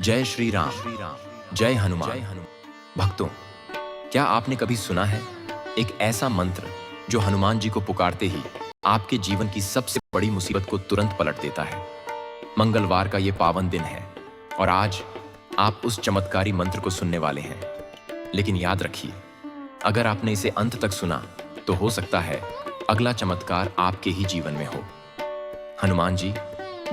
जय श्री राम, जय हनुमान। भक्तों, क्या आपने कभी सुना है एक ऐसा मंत्र जो हनुमान जी को पुकारते ही आपके जीवन की सबसे बड़ी मुसीबत को तुरंत पलट देता है? मंगलवार का ये पावन दिन है और आज आप उस चमत्कारी मंत्र को सुनने वाले हैं। लेकिन याद रखिए, अगर आपने इसे अंत तक सुना तो हो सकता है अगला चमत्कार आपके ही जीवन में हो। हनुमान जी,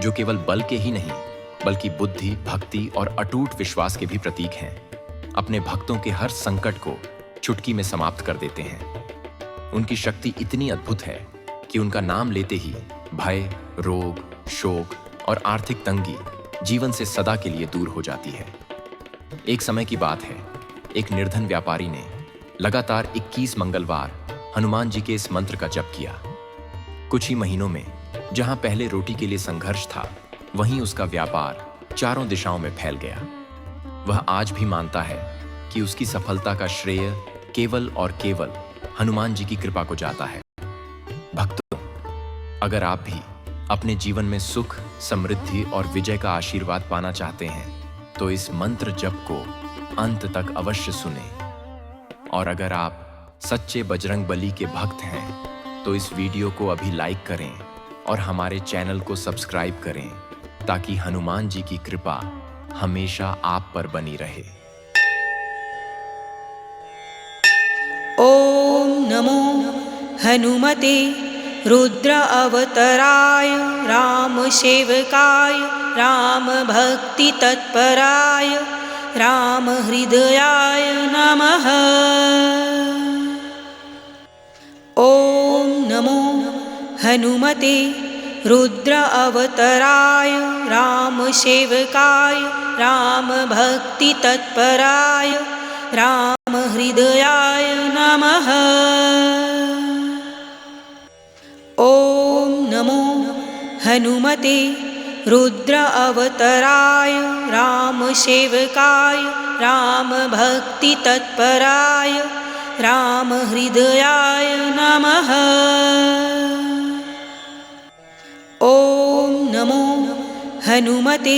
जो केवल बल के ही नहीं बल्कि बुद्धि, भक्ति और अटूट विश्वास के भी प्रतीक हैं, अपने भक्तों के हर संकट को चुटकी में समाप्त कर देते हैं। उनकी शक्ति इतनी अद्भुत है कि उनका नाम लेते ही भय, रोग, शोक और आर्थिक तंगी जीवन से सदा के लिए दूर हो जाती है। एक समय की बात है, एक निर्धन व्यापारी ने लगातार 21 मंगलवार हनुमान जी के इस मंत्र का जप किया। कुछ ही महीनों में जहां पहले रोटी के लिए संघर्ष था, वहीं उसका व्यापार चारों दिशाओं में फैल गया। वह आज भी मानता है कि उसकी सफलता का श्रेय केवल और केवल हनुमान जी की कृपा को जाता है। भक्तों, अगर आप भी अपने जीवन में सुख, समृद्धि और विजय का आशीर्वाद पाना चाहते हैं तो इस मंत्र जप को अंत तक अवश्य सुनें। और अगर आप सच्चे बजरंग बली के भक्त हैं तो इस वीडियो को अभी लाइक करें और हमारे चैनल को सब्सक्राइब करें ताकि हनुमान जी की कृपा हमेशा आप पर बनी रहे। ओम नमो हनुमते रुद्र अवतराय राम सेवकाय राम भक्ति तत्पराय राम हृदयाय नमः। ओम नमो हनुमते रुद्र अवतराय राम सेवकाय राम भक्ति तत्पराय राम हृदयाय नमः। ओम नमो हनुमते रुद्र अवतराय राम सेवकाय राम भक्ति तत्पराय राम हृदयाय नमः। ओम नमो हनुमते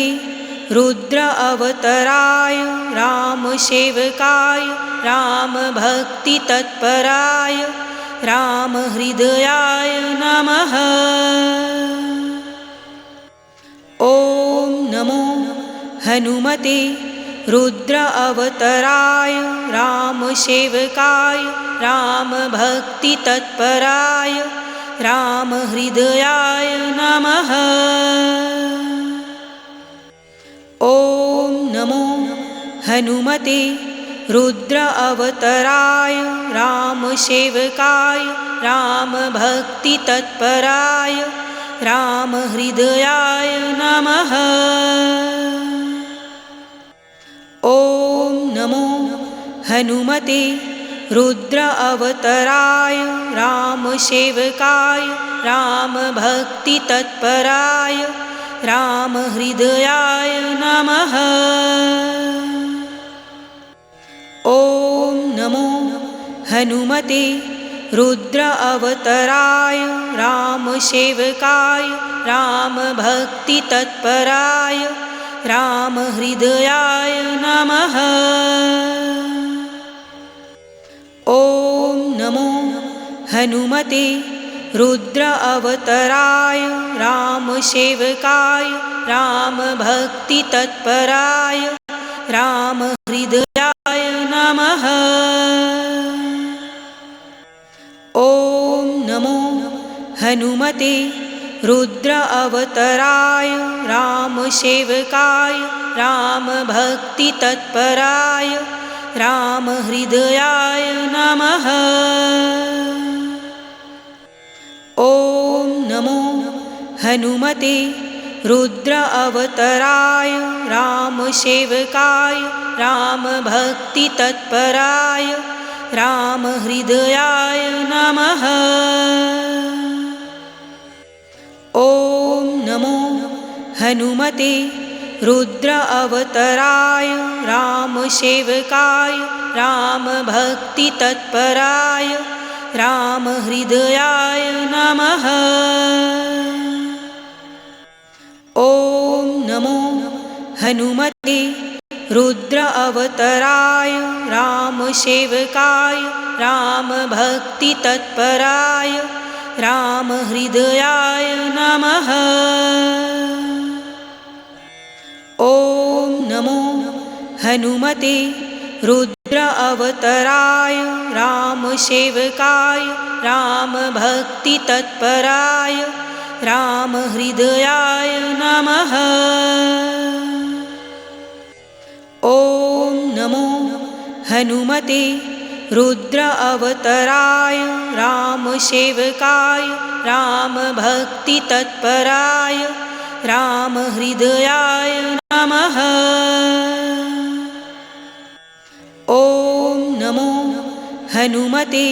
रुद्र अवतराय राम सेवकाय राम भक्ति तत्पराय राम हृदयाय नमः। ओम नमो हनुमते रुद्र अवतराय राम सेवकाय राम भक्ति तत्पराय राम हृदयाय नमः। ओम नमो हनुमते रुद्र अवतराय राम सेवकाय राम भक्ति तत्पराय राम हृदयाय नमः। ओम नमो हनुमते रुद्र अवतराय राम सेवकाय राम भक्ति तत्पराय राम हृदयाय नमः। ओम नमो हनुमते रुद्र अवतराय राम सेवकाय राम भक्ति तत्पराय राम हृदयाय नमः। ओम नमो हनुमते रुद्र अवतराय राम सेवकाय राम भक्ति तत्पराय राम हृदयाय नमः। ओम नमो हनुमते रुद्र अवतराय राम सेवकाय राम भक्ति तत्पराय राम हृदयाय नमः। ओम नमो हनुमते रुद्र अवतराय राम सेवकाय राम भक्ति तत्पराय राम हृदयाय नमः। ओम नमो हनुमते रुद्र अवतराय राम सेवकाय राम भक्ति तत्पराय राम हृदयाय नमः। ओम नमो हनुमते रुद्र अवतराय रामसेवकाय रामभक्तितत्पराय रामहृदयाय नमः। ॐ नमो हनुमते रुद्र अवतराय रामसेवकाय रामभक्तितत्पराय रामहृदयाय नमः। ॐ नमो हनुमते रुद्र अवतराय रामसेवकाय रामभक्तितत्पराय रामहृदयाय नमः। ॐ नमो हनुमते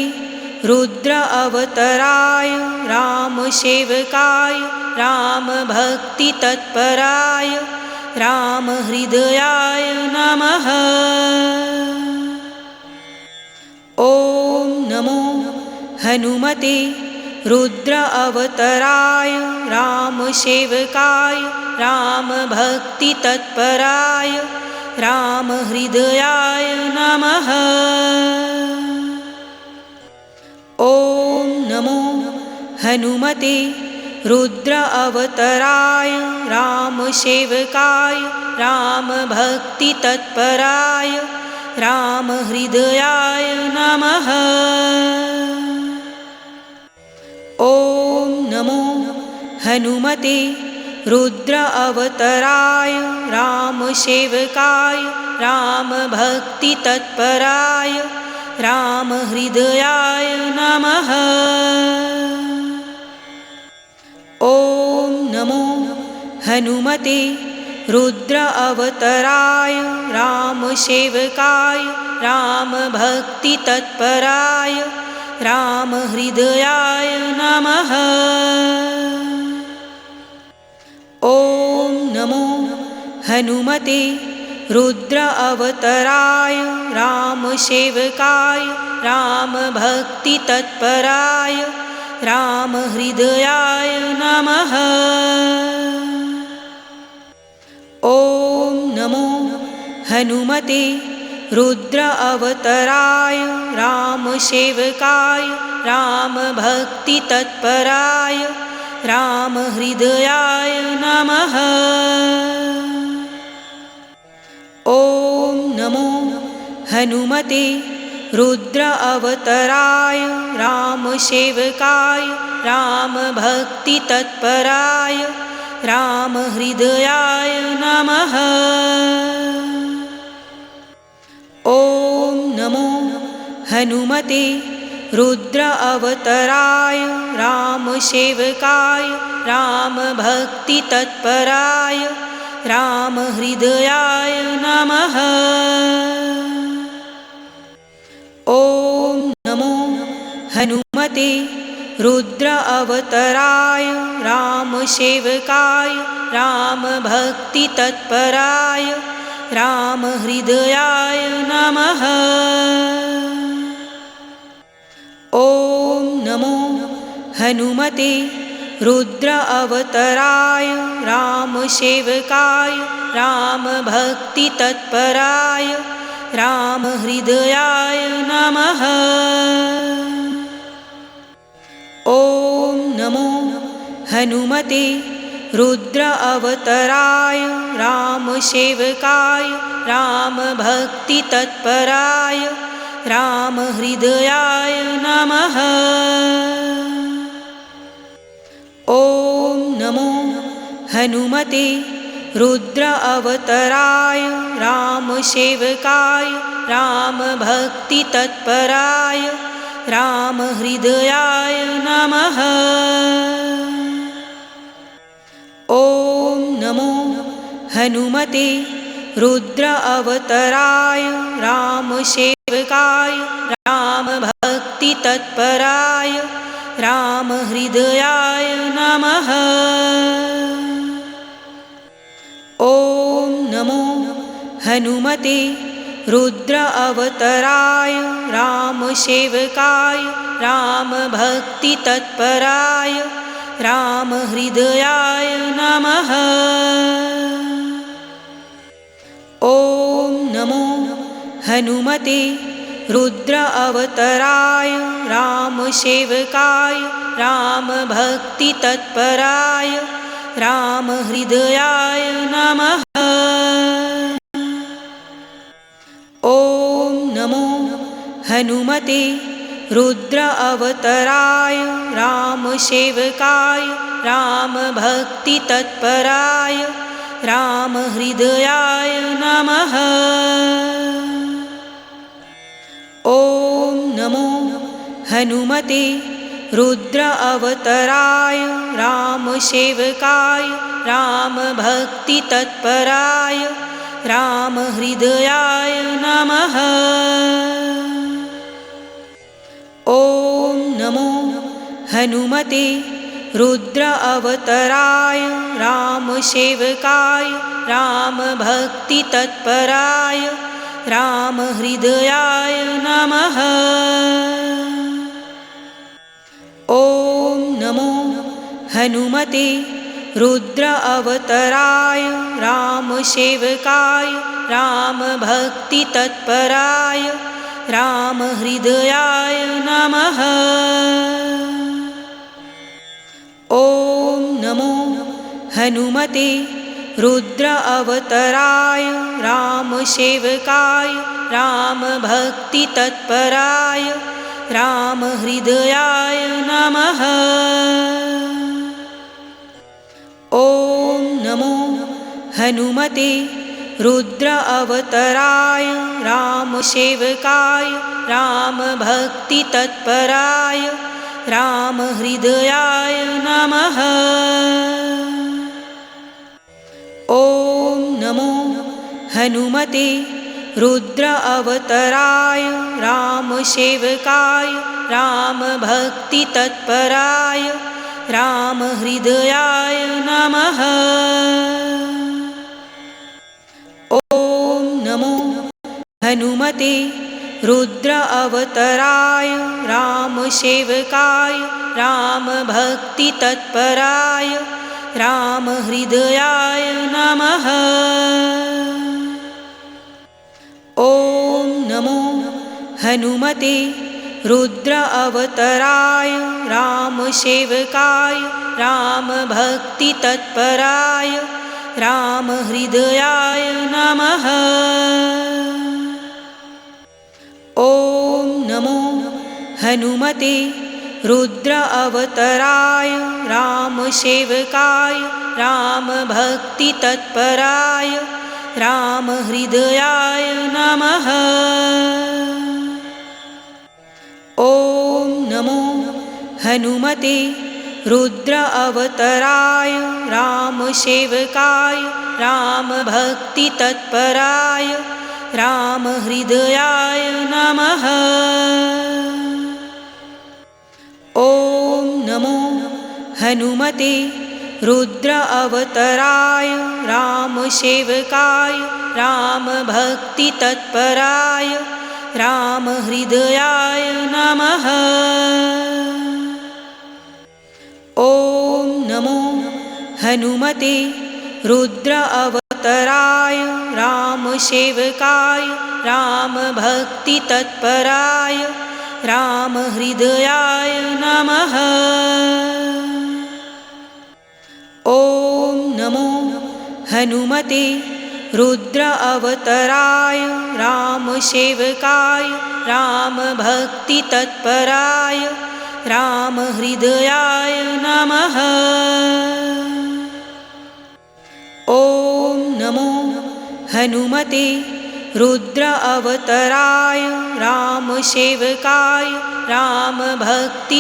रुद्र अवतराय रामसेवकाय रामभक्तितत्पराय रामहृदयाय नमः। ॐ नमो हनुमते रुद्र अवतराय रामसेवकाय रामभक्तितत्पराय रामहृदयाय नमः। ॐ नमो हनुमते रुद्र अवतराय रामसेवकाय रामभक्तितत्पराय रामहृदयाय नमः। ॐ नमो हनुमते रुद्र अवतराय रामसेवकाय रामभक्तितत्पराय रामहृदयाय नमः। ॐ नमो हनुमते रुद्र अवतराय रामसेवकाय रामभक्तितत्पराय रामहृदयाय नमः। ॐ नमो हनुमते रुद्र अवतराय रामसेवकाय रामभक्तितत्पराय रामहृदयाय नमः। ॐ नमो हनुमते रुद्र अवतराय रामसेवकाय रामभक्तितत्पराय रामहृदयाय नमः। ॐ नमो हनुमते रुद्र अवतराय रामसेवकाय रामभक्तितत्पराय रामहृदयाय नमः। ॐ नमो हनुमते रुद्र अवतराय रामसेवकाय रामभक्तितत्पराय रामहृदयाय नमः। ॐ नमो हनुमते रुद्र अवतराय रामसेवकाय रामभक्तितत्पराय रामहृदयाय नमः। ॐ नमो हनुमते रुद्र अवतराय रामसेवकाय रामभक्तितत्पराय रामहृदयाय नमः। ॐ नमो हनुमते रुद्र अवतराय रामसेवकाय रामभक्तितत्पराय रामहृदयाय नमः। ॐ नमो हनुमते रुद्र अवतराय रामसेवकाय रामभक्तितत्पराय रामहृदयाय नमः। ॐ नमो हनुमते रुद्र अवतराय रामसेवकाय रामभक्तितत्पराय रामहृदयाय नमः। ॐ नमो हनुमते रुद्र अवतराय रामसेवकाय रामभक्तितत्पराय रामहृदयाय नमः। हनुमते रुद्र अवतराय रामसेवकाय रामभक्तितत्पराय रामहृदयाय नमः। ॐ नमो हनुमते रुद्र अवतराय रामसेवकाय रामभक्तितत्पराय रामहृदयाय नमः। ॐ नमो हनुमते रुद्र अवतराय रामसेवकाय रामभक्तितत्पराय रामहृदयाय नमः। ॐ नमो हनुमते रुद्र अवतराय रामसेवकाय रामभक्तितत्पराय रामहृदयाय नमः। ॐ नमो हनुमते रुद्र अवतराय रामसेवकाय रामभक्तितत्पराय रामहृदयाय नमः। ॐ नमो हनुमते रुद्र अवतराय रामसेवकाय रामभक्तितत्पराय रामहृदयाय नमः। ॐ नमो हनुमते रुद्र अवतराय रामसेवकाय रामभक्तितत्पराय रामहृदयाय नमः। ॐ नमो हनुमते रुद्र अवतराय रामसेवकाय रामभक्तितत्पराय रामहृदयाय नमः। ॐ नमो हनुमते रुद्र अवतराय रामसेवकाय रामभक्तितत्पराय रामहृदयाय नमः। ॐ नमो हनुमते रुद्र अवतराय रामसेवकाय रामभक्तितत्पराय रामहृदयाय नमः। ॐ नमो हनुमते रुद्र अवतराय रामसेवकाय रामभक्तितत्पराय रामहृदयाय नमः। ॐ नमो हनुमते रुद्र अवतराय रामसेवकाय रामभक्तितत्पराय रामहृदयाय नमः। ॐ नमो हनुमते रुद्र अवतराय रामसेवकाय रामभक्तितत्पराय रामहृदयाय नमः। ॐ नमो हनुमते रुद्र अवतराय रामसेवकाय रामभक्तितत्पराय रामहृदयाय नमः। ॐ नमो हनुमते रुद्र अवतराय रामसेवकाय रामभक्तितत्पराय रामहृदयाय नमः। ॐ नमो हनुमते रुद्र अवतराय रामसेवकाय रामभक्तितत्पराय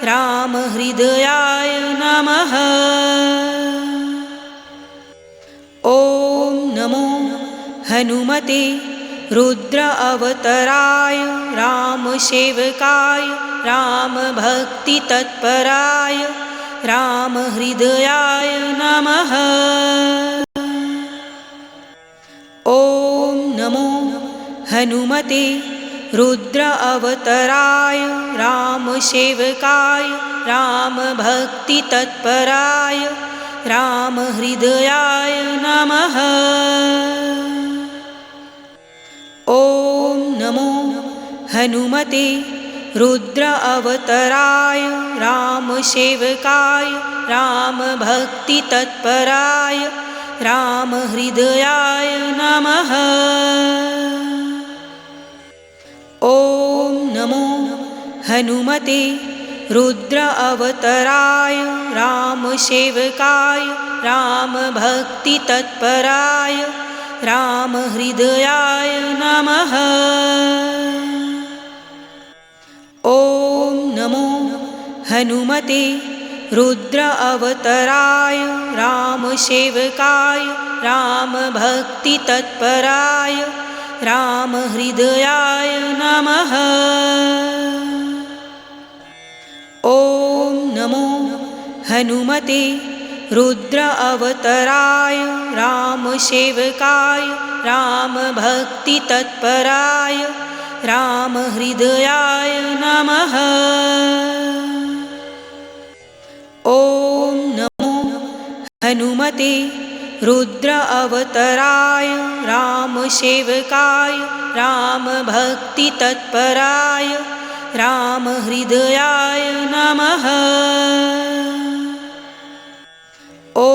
रामहृदयाय नमः। ॐ नमो हनुमते रुद्र अवतराय रामसेवकाय रामभक्तितत्पराय रामहृदयाय नमः। ॐ नमो हनुमते रुद्र अवतराय रामसेवकाय रामभक्तितत्पराय रामहृदयाय नमः। ॐ नमो हनुमते रुद्र अवतराय रामसेवकाय रामभक्तितत्पराय रामहृदयाय नमः। ॐ नमो हनुमते रुद्र अवतराय रामसेवकाय रामभक्तितत्पराय रामहृदयाय नमः। ॐ नमो हनुमते रुद्र अवतराय रामसेवकाय रामभक्तितत्पराय रामहृदयाय नमः। ॐ नमो हनुमते रुद्र अवतराय रामसेवकाय रामभक्तितत्पराय रामहृदयाय नमः। ॐ नमो हनुमते रुद्र अवतराय रामसेवकाय रामभक्तितत्पराय रामहृदयाय नमः। ॐ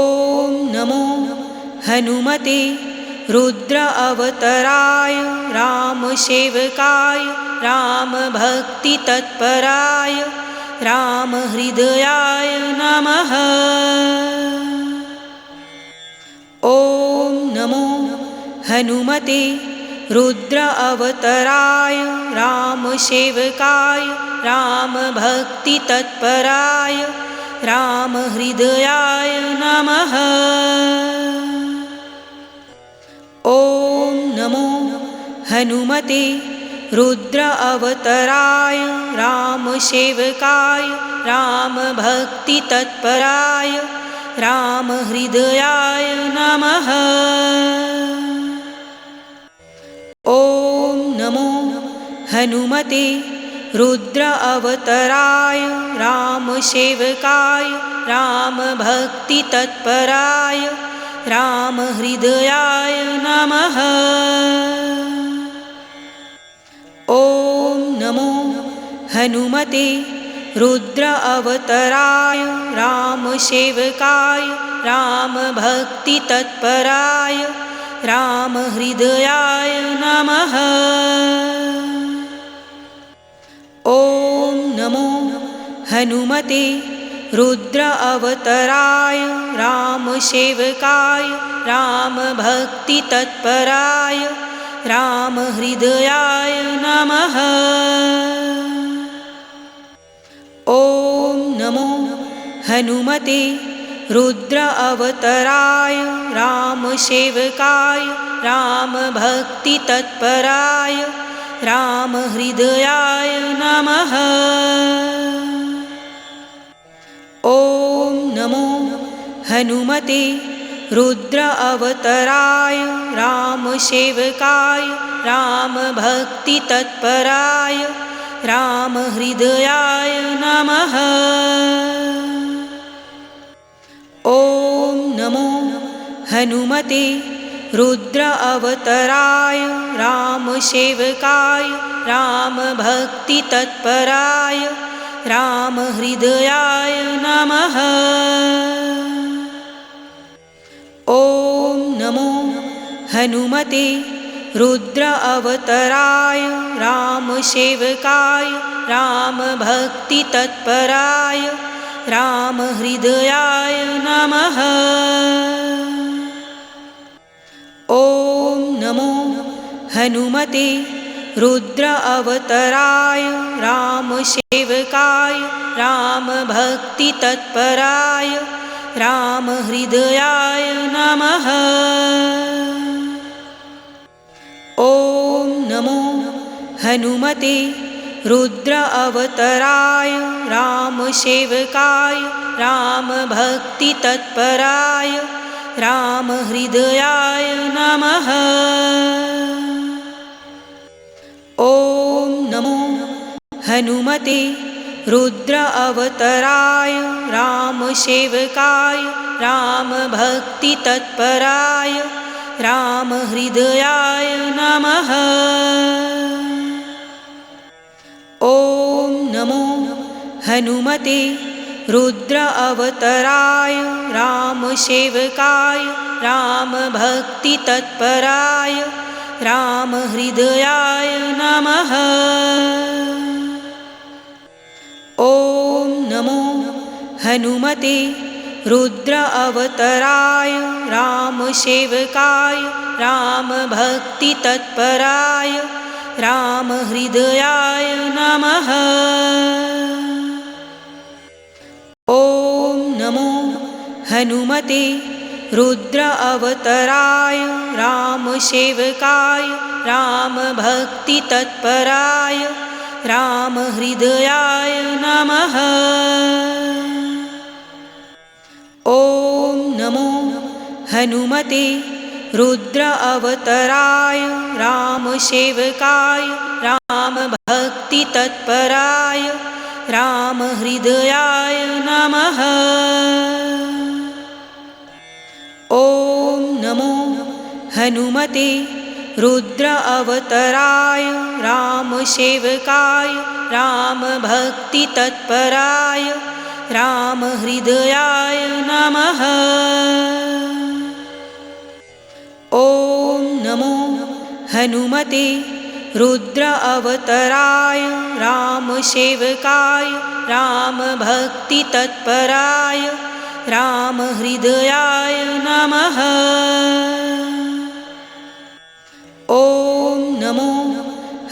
नमो हनुमते रुद्र अवतराय रामसेवकाय रामभक्तितत्पराय रामहृदयाय नमः। ॐ नमो हनुमते रुद्र अवतराय रामसेवकाय रामभक्तितत्पराय रामहृदयाय नमः। ॐ नमो हनुमते रुद्र अवतराय रामसेवकाय रामभक्तितत्पराय रामहृदयाय नमः। ॐ नमो हनुमते रुद्र अवतराय रामसेवकाय रामभक्तितत्पराय रामहृदयाय नमः। ॐ नमो हनुमते रुद्र अवतराय रामसेवकाय रामभक्तितत्पराय रामहृदयाय नमः। ॐ नमो हनुमते रुद्र अवतराय रामसेवकाय रामभक्तितत्पराय रामहृदयाय नमः। ॐ नमो हनुमते रुद्र अवतराय रामसेवकाय रामभक्तितत्पराय रामहृदयाय नमः। ॐ नमो हनुमते रुद्र अवतराय रामसेवकाय रामभक्तितत्पराय रामहृदयाय नमः। ॐ नमो हनुमते रुद्र अवतराय रामसेवकाय रामभक्तितत्पराय रामहृदयाय नमः। ॐ नमो हनुमते रुद्र अवतराय रामसेवकाय रामभक्तितत्पराय रामहृदयाय नमः। ॐ नमो हनुमते रुद्र अवतराय रामसेवकाय रामभक्तितत्पराय रामहृदयाय नमः। ॐ नमो हनुमते रुद्र अवतराय रामसेवकाय रामभक्तितत्पराय रामहृदयाय नमः। ॐ नमो हनुमते रुद्र अवतराय रामसेवकाय रामभक्तितत्पराय रामहृदयाय नमः। ॐ नमो हनुमते रुद्र अवतराय रामसेवकाय रामभक्तितत्पराय रामहृदयाय नमः। ॐ नमो हनुमते रुद्र अवतराय रामसेवकाय रामभक्तितत्पराय रामहृदयाय नमः। ॐ नमो हनुमते रुद्र अवतराय रामसेवकाय रामभक्तितत्पराय रामहृदयाय नमः। ॐ नमो हनुमते रुद्र अवतराय रामसेवकाय रामभक्तितत्पराय रामहृदयाय नमः। ॐ नमो हनुमते रुद्र अवतराय रामसेवकाय रामभक्तितत्पराय रामहृदयाय नमः। ॐ नमो हनुमते रुद्र अवतराय रामसेवकाय रामभक्तितत्पराय रामहृदयाय नमः। ॐ नमो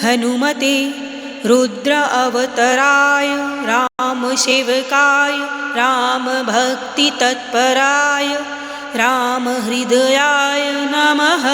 हनुमते रुद्र अवतराय रामसेवकाय रामभक्तितत्पराय रामहृदयाय नमः।